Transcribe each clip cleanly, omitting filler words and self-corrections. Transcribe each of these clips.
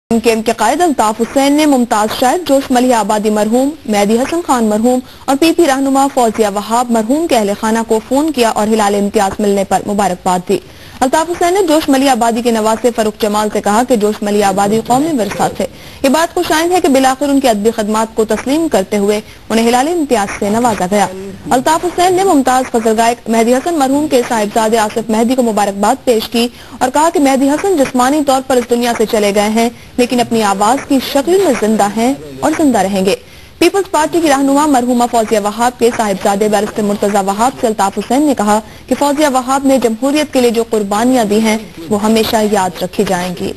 Camp کے قائد الطاف حسین نے ممتاز شاعر جوش ملیح آبادی مرحوم، مہدی حسن خان مرحوم اور پی پی رہنما فوزیہ وہاب مرحوم کے اہل خانہ کو فون کیا اور ہلال امتیاز ملنے پر مبارکباد دی۔ الطاف حسین نے جوش ملیح آبادی کے نواسے فاروق جمال سے کہا کہ جوش ملیح آبادی قومی ورثہ تھے۔ یہ بات خوش آئند ہے کہ بلاخر ان کی ادبی خدمات کو تسلیم کرتے ہوئے انہیں ہلال امتیاز سے نوازا گیا۔ الطاف حسین نے ممتاز غزل گائک مہدی حسن مرحوم کے صاحبزادے آصف مہدی کو مبارکباد پیش کی اور کہا کہ مہدی حسن جسمانی طور پر اس دنیا سے چلے گئے ہیں لیکن اپنی آواز کی شکل میں زندہ ہیں اور زندہ رہیں گے۔ پیپلز پارٹی کی رہنما مرحومہ فوزیہ وہاب کے صاحبزادے بیرسٹر مرتضی وہاب سے الطاف حسین نے کہا کہ فوزیہ وہاب نے جمہوریت کے لیے جو قربانیاں دی ہیں وہ ہمیشہ یاد رکھی جائیں گی۔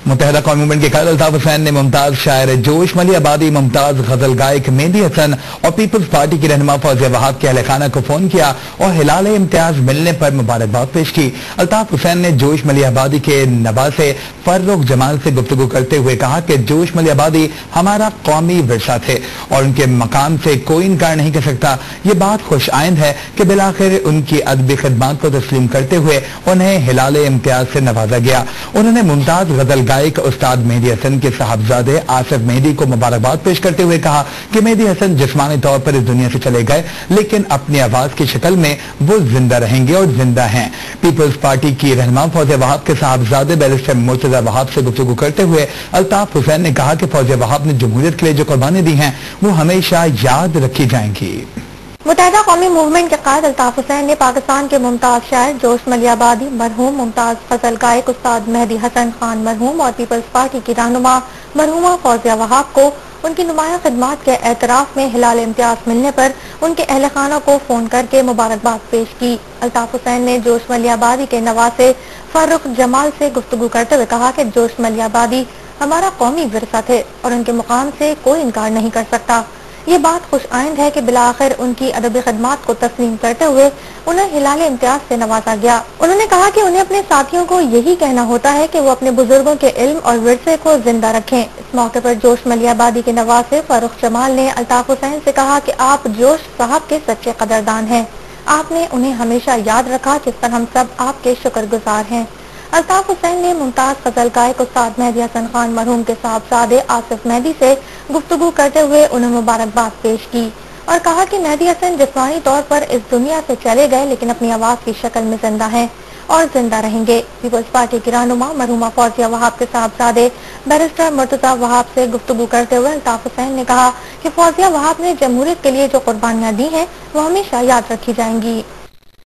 متحدہ قومی موومنٹ کے قائد الطاف حسین نے ممتاز شاعر جوش ملیح آبادی، ممتاز غزل گائک مہدی حسن اور پیپلز پارٹی کی رہنما فوزیہ وہاب کے اہل خانہ کو فون کیا اور ہلال امتیاز ملنے پر مبارکباد پیش کی۔ الطاف حسین نے جوش ملیح آبادی کے نواسے فاروق جمال سے گفتگو کرتے ہوئے کہا کہ جوش ملیح آبادی ہمارا قومی ورثہ تھے اور ان کے مقام سے کوئی انکار نہیں کر سکتا۔ یہ بات خوش آئند ہے کہ بلاخر ان کی ادبی خدمات کو تسلیم کرتے ہوئے انہیں ہلال امتیاز سے نوازا گیا۔ انہوں نے ممتاز غزل گائک استاد مہدی حسن کے صاحبزادے آصف مہدی کو مبارکباد پیش کرتے ہوئے کہا کہ مہدی حسن جسمانی طور پر اس دنیا سے چلے گئے لیکن اپنی آواز کی شکل میں وہ زندہ رہیں گے اور زندہ ہیں۔ پیپلز پارٹی کی رہنما فوزیہ وہاب کے صاحبزادے بیرسٹر مرتضی وہاب سے گفتگو کرتے ہوئے الطاف حسین نے کہا کہ فوزیہ وہاب نے جمہوریت کے لیے جو قربانی دی ہیں وہ ہمیشہ یاد رکھی جائیں گی۔ متحدہ قومی موومنٹ کے قائد الطاف حسین نے پاکستان کے ممتاز شاعر جوش ملیح آبادی مرحوم، ممتاز غزل گائک استاد مہدی حسن خان مرحوم اور پیپلز پارٹی کی رہنما مرحومہ فوزیہ وہاب کو ان کی نمایاں خدمات کے اعتراف میں ہلال امتیاز ملنے پر ان کے اہل خانہ کو فون کر کے مبارکباد پیش کی۔ الطاف حسین نے جوش ملیح آبادی کے نواسے فاروق جمال سے گفتگو کرتے ہوئے کہا کہ جوش ملیح آبادی ہمارا قومی ورثہ تھے اور ان کے مقام سے کوئی انکار نہیں کر سکتا۔ یہ بات خوش آئند ہے کہ بلاخر ان کی ادبی خدمات کو تسلیم کرتے ہوئے انہیں ہلال امتیاز سے نوازا گیا۔ انہوں نے کہا کہ انہیں اپنے ساتھیوں کو یہی کہنا ہوتا ہے کہ وہ اپنے بزرگوں کے علم اور ورثے کو زندہ رکھیں۔ اس موقع پر جوش ملیح آبادی کے نواسے فاروق جمال نے الطاف حسین سے کہا کہ آپ جوش صاحب کے سچے قدردان ہیں، آپ نے انہیں ہمیشہ یاد رکھا جس پر ہم سب آپ کے شکر گزار ہیں۔ الطاف حسین نے ممتاز غزل گائک استاد مہدی حسن خان مرحوم کے صاحبزادے آصف مہدی سے گفتگو کرتے ہوئے انہیں مبارکباد پیش کی اور کہا کہ مہدی حسن جسمانی طور پر اس دنیا سے چلے گئے لیکن اپنی آواز کی شکل میں زندہ ہیں اور زندہ رہیں گے۔ پیپلز پارٹی کی رہنما مرحومہ فوزیہ وہاب کے صاحبزادے بیرسٹر مرتضی وہاب سے گفتگو کرتے ہوئے الطاف حسین نے کہا کہ فوزیہ وہاب نے جمہوریت کے لیے جو قربانیاں دی ہیں وہ ہمیشہ یاد رکھی جائیں گی۔